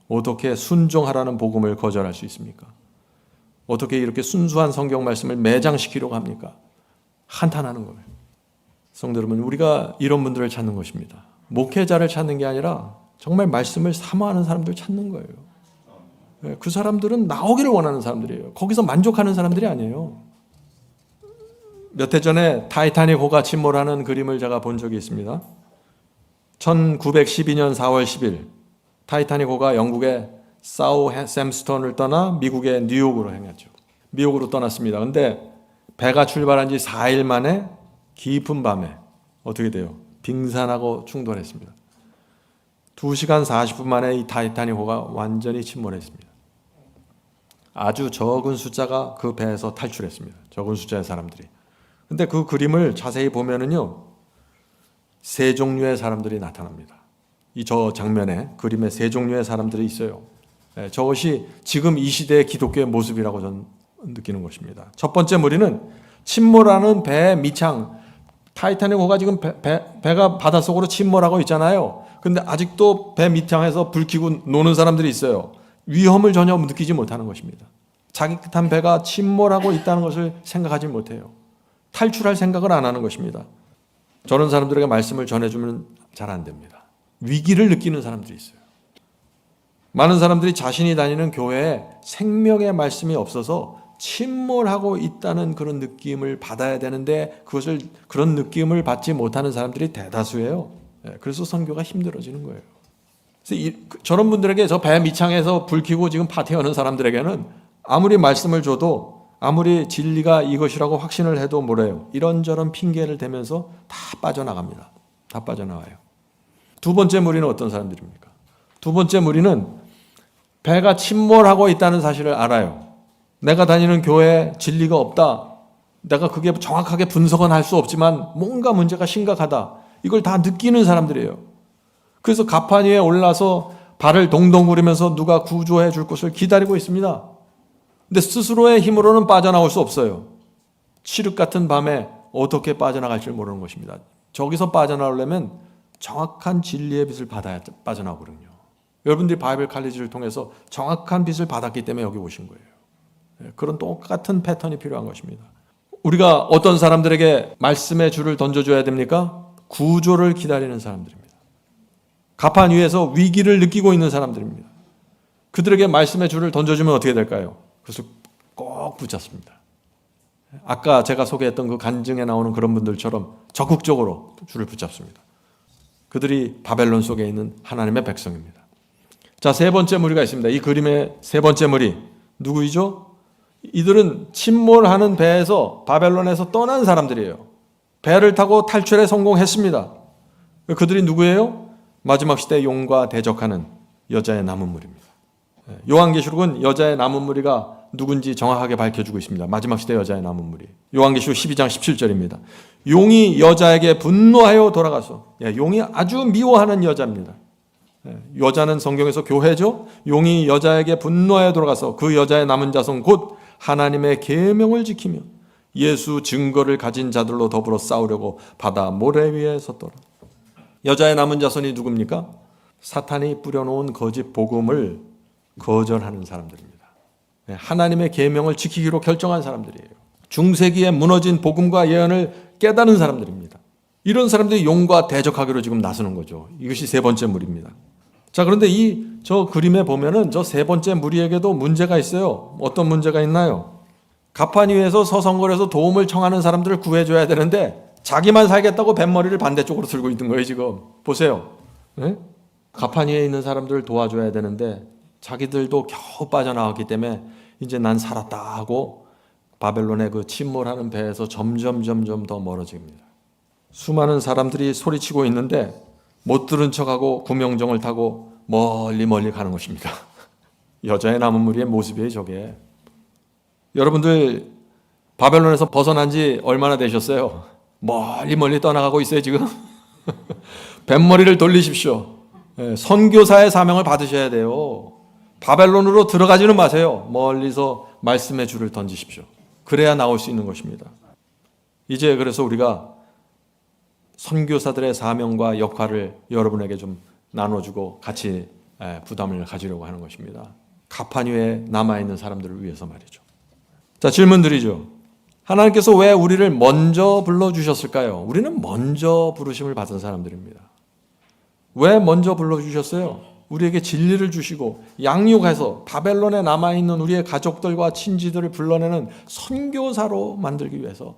어떻게 순종하라는 복음을 거절할 수 있습니까? 어떻게 이렇게 순수한 성경 말씀을 매장시키려고 합니까? 한탄하는 거예요. 성도 여러분, 우리가 이런 분들을 찾는 것입니다. 목회자를 찾는 게 아니라 정말 말씀을 사모하는 사람들을 찾는 거예요. 그 사람들은 나오기를 원하는 사람들이에요. 거기서 만족하는 사람들이 아니에요. 몇 해 전에 타이타닉 호가 침몰하는 그림을 제가 본 적이 있습니다. 1912년 4월 10일 타이타닉 호가 영국의 사우샘스턴을 떠나 미국의 뉴욕으로 향했죠. 미국으로 떠났습니다. 그런데 배가 출발한 지 4일 만에 깊은 밤에 어떻게 돼요? 빙산하고 충돌했습니다. 2시간 40분 만에 이 타이타닉 호가 완전히 침몰했습니다. 아주 적은 숫자가 그 배에서 탈출했습니다. 적은 숫자의 사람들이. 근데 그 그림을 자세히 보면은요, 세 종류의 사람들이 나타납니다. 저 장면에 그림에 세 종류의 사람들이 있어요. 저것이 지금 이 시대의 기독교의 모습이라고 저는 느끼는 것입니다. 첫 번째 무리는 침몰하는 배의 밑창, 타이타닉 호가 지금 배가 바닷속으로 침몰하고 있잖아요. 근데 아직도 배 밑창에서 불 켜고 노는 사람들이 있어요. 위험을 전혀 느끼지 못하는 것입니다. 자기 탄 배가 침몰하고 있다는 것을 생각하지 못해요. 탈출할 생각을 안 하는 것입니다. 저런 사람들에게 말씀을 전해주면 잘 안 됩니다. 위기를 느끼는 사람들이 있어요. 많은 사람들이 자신이 다니는 교회에 생명의 말씀이 없어서 침몰하고 있다는 그런 느낌을 받아야 되는데 그런 느낌을 받지 못하는 사람들이 대다수예요. 그래서 선교가 힘들어지는 거예요. 그래서 저런 분들에게, 저 배 밑창에서 불 켜고 지금 파티 하는 사람들에게는 아무리 말씀을 줘도, 아무리 진리가 이것이라고 확신을 해도 뭐래요? 이런저런 핑계를 대면서 다 빠져나갑니다. 다 빠져나와요. 두 번째 무리는 어떤 사람들입니까? 두 번째 무리는 배가 침몰하고 있다는 사실을 알아요. 내가 다니는 교회에 진리가 없다. 내가 그게 정확하게 분석은 할 수 없지만 뭔가 문제가 심각하다. 이걸 다 느끼는 사람들이에요. 그래서 가판 위에 올라서 발을 동동 구르면서 누가 구조해 줄 것을 기다리고 있습니다. 근데 스스로의 힘으로는 빠져나올 수 없어요. 칠흑 같은 밤에 어떻게 빠져나갈지 모르는 것입니다. 저기서 빠져나오려면 정확한 진리의 빛을 받아야 빠져나오거든요. 여러분들이 바이블 칼리지를 통해서 정확한 빛을 받았기 때문에 여기 오신 거예요. 그런 똑같은 패턴이 필요한 것입니다. 우리가 어떤 사람들에게 말씀의 줄을 던져줘야 됩니까? 구조를 기다리는 사람들입니다. 가판 위에서 위기를 느끼고 있는 사람들입니다. 그들에게 말씀의 줄을 던져주면 어떻게 될까요? 그래서 꼭 붙잡습니다. 아까 제가 소개했던 그 간증에 나오는 그런 분들처럼 적극적으로 줄을 붙잡습니다. 그들이 바벨론 속에 있는 하나님의 백성입니다. 자, 세 번째 무리가 있습니다. 이 그림의 세 번째 무리 누구이죠? 이들은 침몰하는 배에서, 바벨론에서 떠난 사람들이에요. 배를 타고 탈출에 성공했습니다. 그들이 누구예요? 마지막 시대 용과 대적하는 여자의 남은 무리입니다. 요한계시록은 여자의 남은 무리가 누군지 정확하게 밝혀주고 있습니다. 마지막 시대 여자의 남은 무리. 요한계시록 12장 17절입니다. 용이 여자에게 분노하여 돌아가서, 용이 아주 미워하는 여자입니다. 여자는 성경에서 교회죠. 용이 여자에게 분노하여 돌아가서 그 여자의 남은 자손 곧 하나님의 계명을 지키며 예수 증거를 가진 자들로 더불어 싸우려고 바다 모래 위에 섰더라. 여자의 남은 자손이 누굽니까? 사탄이 뿌려놓은 거짓 복음을 거절하는 사람들입니다. 하나님의 계명을 지키기로 결정한 사람들이에요. 중세기에 무너진 복음과 예언을 깨달은 사람들입니다. 이런 사람들이 용과 대적하기로 지금 나서는 거죠. 이것이 세 번째 무리입니다. 자, 그런데 저 그림에 보면은 저 세 번째 무리에게도 문제가 있어요. 어떤 문제가 있나요? 가판 위에서 서성거려서 도움을 청하는 사람들을 구해줘야 되는데 자기만 살겠다고 뱃머리를 반대쪽으로 들고 있는 거예요, 지금. 보세요. 네? 가판 위에 있는 사람들을 도와줘야 되는데 자기들도 겨우 빠져나왔기 때문에 이제 난 살았다 하고 바벨론의 그 침몰하는 배에서 점점 더 멀어집니다. 수많은 사람들이 소리치고 있는데 못 들은 척하고 구명정을 타고 멀리 가는 것입니다. 여자의 남은 무리의 모습이에요, 저게. 여러분들 바벨론에서 벗어난 지 얼마나 되셨어요? 멀리 떠나가고 있어요, 지금. 뱃머리를 돌리십시오. 선교사의 사명을 받으셔야 돼요. 바벨론으로 들어가지는 마세요. 멀리서 말씀의 줄을 던지십시오. 그래야 나올 수 있는 것입니다. 이제 그래서 우리가 선교사들의 사명과 역할을 여러분에게 좀 나눠주고 같이 부담을 가지려고 하는 것입니다. 가판 위에 남아있는 사람들을 위해서 말이죠. 자, 질문 드리죠. 하나님께서 왜 우리를 먼저 불러주셨을까요? 우리는 먼저 부르심을 받은 사람들입니다. 왜 먼저 불러주셨어요? 우리에게 진리를 주시고 양육해서 바벨론에 남아있는 우리의 가족들과 친지들을 불러내는 선교사로 만들기 위해서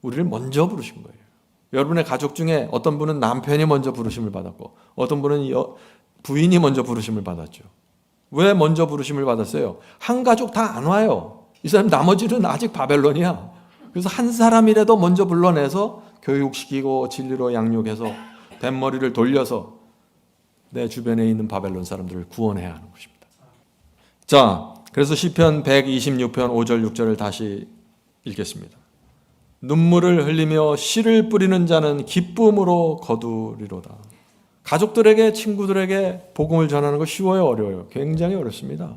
우리를 먼저 부르신 거예요. 여러분의 가족 중에 어떤 분은 남편이 먼저 부르심을 받았고 어떤 분은 부인이 먼저 부르심을 받았죠. 왜 먼저 부르심을 받았어요? 한 가족 다 안 와요. 이 사람 나머지는 아직 바벨론이야. 그래서 한 사람이라도 먼저 불러내서 교육시키고 진리로 양육해서 뱃머리를 돌려서 내 주변에 있는 바벨론 사람들을 구원해야 하는 것입니다. 자, 그래서 시편 126편 5절 6절을 다시 읽겠습니다. 눈물을 흘리며 씨를 뿌리는 자는 기쁨으로 거두리로다. 가족들에게, 친구들에게 복음을 전하는 거 쉬워요, 어려워요? 굉장히 어렵습니다.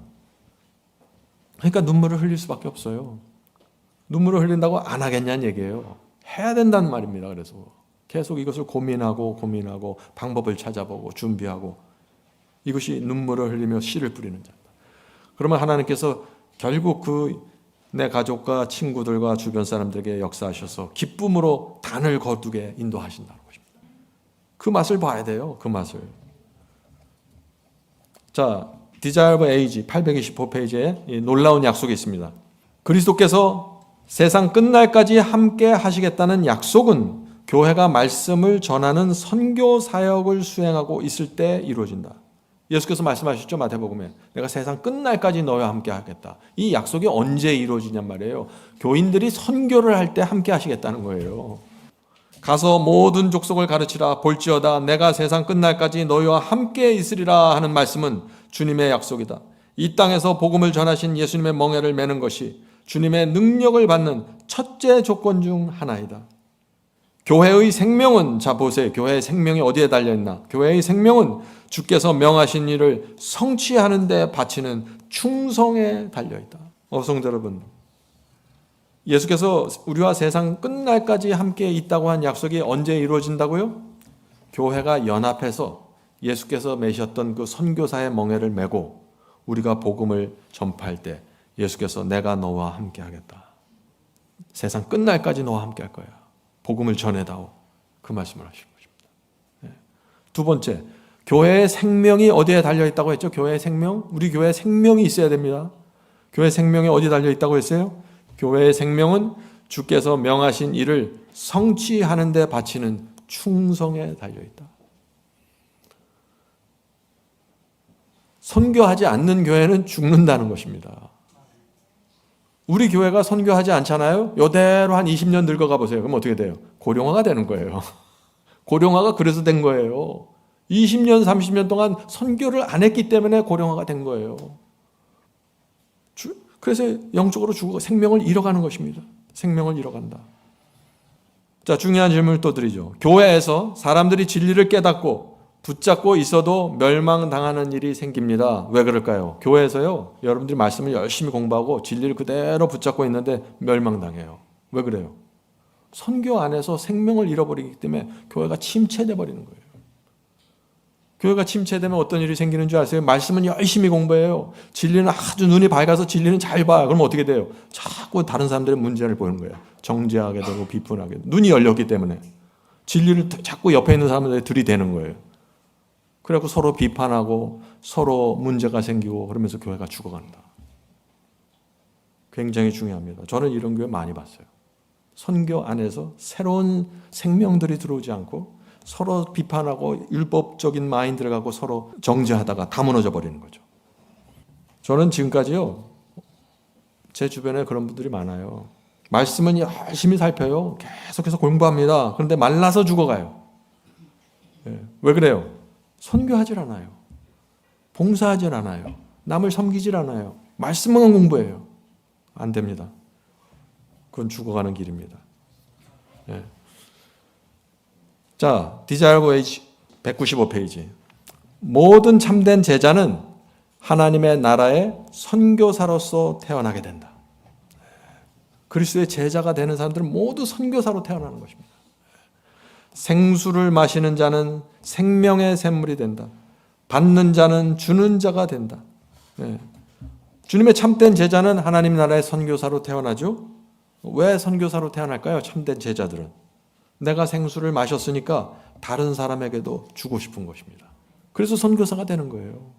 그러니까 눈물을 흘릴 수밖에 없어요. 눈물을 흘린다고 안 하겠냐는 얘기예요. 해야 된다는 말입니다. 그래서 계속 이것을 고민하고 방법을 찾아보고 준비하고, 이것이 눈물을 흘리며 씨를 뿌리는 자다. 그러면 하나님께서 결국 내 가족과 친구들과 주변 사람들에게 역사하셔서 기쁨으로 단을 거두게 인도하신다는 것입니다. 그 맛을 봐야 돼요. 그 맛을. 자, Desire of Age 825페이지에 놀라운 약속이 있습니다. 그리스도께서 세상 끝날까지 함께 하시겠다는 약속은 교회가 말씀을 전하는 선교 사역을 수행하고 있을 때 이루어진다. 예수께서 말씀하셨죠. 마태복음에 내가 세상 끝날까지 너와 함께 하겠다. 이 약속이 언제 이루어지냔 말이에요. 교인들이 선교를 할 때 함께 하시겠다는 거예요. 가서 모든 족속을 가르치라. 볼지어다 내가 세상 끝날까지 너희와 함께 있으리라 하는 말씀은 주님의 약속이다. 이 땅에서 복음을 전하신 예수님의 멍에를 매는 것이 주님의 능력을 받는 첫째 조건 중 하나이다. 교회의 생명은, 자 보세요. 교회의 생명이 어디에 달려있나? 교회의 생명은 주께서 명하신 일을 성취하는 데 바치는 충성에 달려있다. 성도 여러분, 예수께서 우리와 세상 끝날까지 함께 있다고 한 약속이 언제 이루어진다고요? 교회가 연합해서 예수께서 매셨던 그 선교사의 멍에를 메고 우리가 복음을 전파할 때 예수께서 내가 너와 함께 하겠다. 세상 끝날까지 너와 함께 할 거야. 복음을 전해다오. 그 말씀을 하시는 것입니다. 두 번째, 교회의 생명이 어디에 달려있다고 했죠? 교회의 생명? 우리 교회에 생명이 있어야 됩니다. 교회의 생명이 어디 달려있다고 했어요? 교회의 생명은 주께서 명하신 일을 성취하는 데 바치는 충성에 달려있다. 선교하지 않는 교회는 죽는다는 것입니다. 우리 교회가 선교하지 않잖아요? 이대로 한 20년 늙어가 보세요. 그럼 어떻게 돼요? 고령화가 되는 거예요. 고령화가 그래서 된 거예요. 20년, 30년 동안 선교를 안 했기 때문에 고령화가 된 거예요. 그래서 영적으로 죽고 생명을 잃어가는 것입니다. 생명을 잃어간다. 자, 중요한 질문을 또 드리죠. 교회에서 사람들이 진리를 깨닫고 붙잡고 있어도 멸망당하는 일이 생깁니다. 왜 그럴까요? 교회에서요, 여러분들이 말씀을 열심히 공부하고 진리를 그대로 붙잡고 있는데 멸망당해요. 왜 그래요? 선교 안에서 생명을 잃어버리기 때문에 교회가 침체돼 버리는 거예요. 교회가 침체되면 어떤 일이 생기는 줄 아세요? 말씀은 열심히 공부해요. 진리는 아주 눈이 밝아서 진리는 잘 봐. 그럼 어떻게 돼요? 자꾸 다른 사람들의 문제를 보는 거예요. 정죄하게 되고 비판하게 되고. 눈이 열렸기 때문에 진리를 자꾸 옆에 있는 사람들에 들이대는 거예요. 그래갖고 서로 비판하고 서로 문제가 생기고 그러면서 교회가 죽어간다. 굉장히 중요합니다. 저는 이런 교회 많이 봤어요. 선교 안에서 새로운 생명들이 들어오지 않고 서로 비판하고 율법적인 마인드를 갖고 서로 정죄하다가 다 무너져 버리는 거죠. 저는 지금까지요, 제 주변에 그런 분들이 많아요. 말씀은 열심히 살펴요. 계속해서 공부합니다. 그런데 말라서 죽어가요. 왜 그래요? 선교하질 않아요. 봉사하질 않아요. 남을 섬기질 않아요. 말씀만 공부해요. 안 됩니다. 그건 죽어가는 길입니다. 자, 디자일브 에이지 195페이지. 모든 참된 제자는 하나님의 나라의 선교사로서 태어나게 된다. 그리스도의 제자가 되는 사람들은 모두 선교사로 태어나는 것입니다. 생수를 마시는 자는 생명의 샘물이 된다. 받는 자는 주는 자가 된다. 주님의 참된 제자는 하나님 나라의 선교사로 태어나죠. 왜 선교사로 태어날까요? 참된 제자들은 내가 생수를 마셨으니까 다른 사람에게도 주고 싶은 것입니다. 그래서 선교사가 되는 거예요.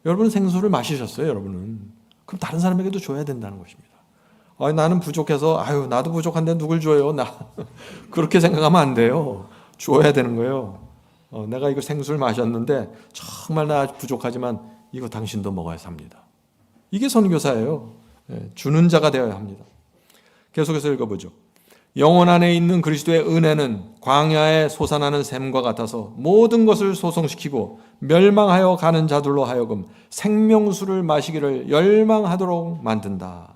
여러분은 생수를 마시셨어요, 여러분은. 그럼 다른 사람에게도 줘야 된다는 것입니다. 나는 부족해서 나도 부족한데 누굴 줘요? 그렇게 생각하면 안 돼요. 줘야 되는 거예요. 내가 이거 생수를 마셨는데 정말 나 부족하지만 이거 당신도 먹어야 삽니다. 이게 선교사예요. 주는 자가 되어야 합니다. 계속해서 읽어보죠. 영혼 안에 있는 그리스도의 은혜는 광야에 솟아나는 샘과 같아서 모든 것을 소성시키고 멸망하여 가는 자들로 하여금 생명수를 마시기를 열망하도록 만든다.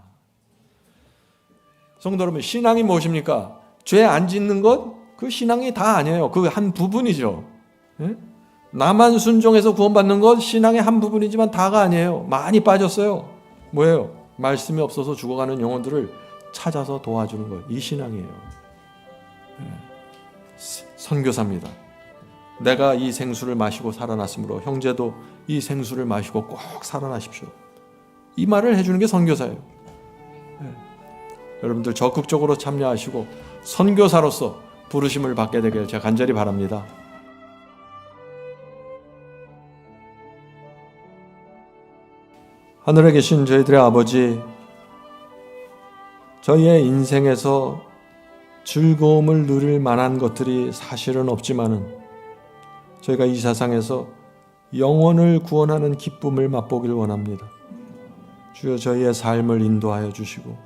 성도 여러분, 신앙이 무엇입니까? 죄 안 짓는 것? 그 신앙이 다 아니에요. 그 한 부분이죠. 나만 순종해서 구원받는 것 신앙의 한 부분이지만 다가 아니에요. 많이 빠졌어요. 뭐예요? 말씀이 없어서 죽어가는 영혼들을 찾아서 도와주는 것. 이 신앙이에요. 선교사입니다. 내가 이 생수를 마시고 살아났으므로 형제도 이 생수를 마시고 꼭 살아나십시오. 이 말을 해주는 게 선교사예요. 여러분들 적극적으로 참여하시고 선교사로서 부르심을 받게 되길 제가 간절히 바랍니다. 하늘에 계신 저희들의 아버지, 저희의 인생에서 즐거움을 누릴 만한 것들이 사실은 없지만은 저희가 이 세상에서 영혼을 구원하는 기쁨을 맛보길 원합니다. 주여 저희의 삶을 인도하여 주시고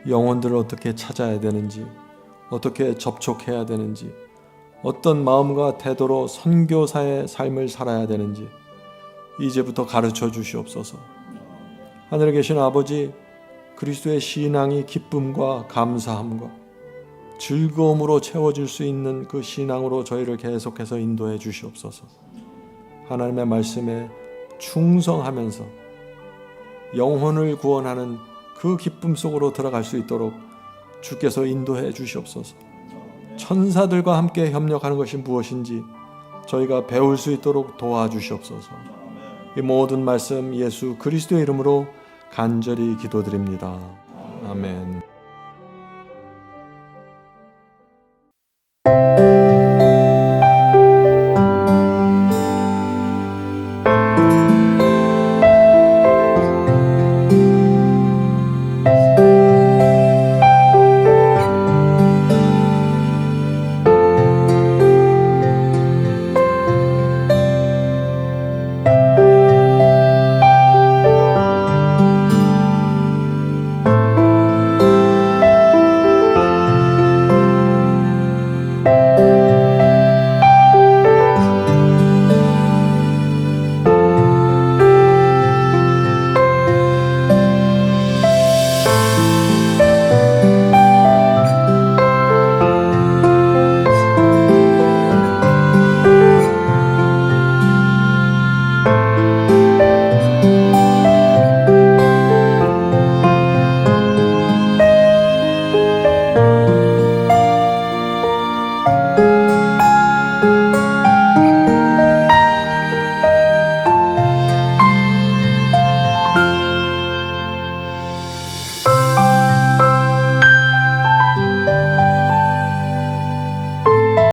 영혼들을 어떻게 찾아야 되는지, 어떻게 접촉해야 되는지, 어떤 마음과 태도로 선교사의 삶을 살아야 되는지 이제부터 가르쳐 주시옵소서. 하늘에 계신 아버지, 그리스도의 신앙이 기쁨과 감사함과 즐거움으로 채워질 수 있는 그 신앙으로 저희를 계속해서 인도해 주시옵소서. 하나님의 말씀에 충성하면서 영혼을 구원하는 그 기쁨 속으로 들어갈 수 있도록 주께서 인도해 주시옵소서. 천사들과 함께 협력하는 것이 무엇인지 저희가 배울 수 있도록 도와주시옵소서. 이 모든 말씀 예수 그리스도의 이름으로 간절히 기도드립니다. 아멘.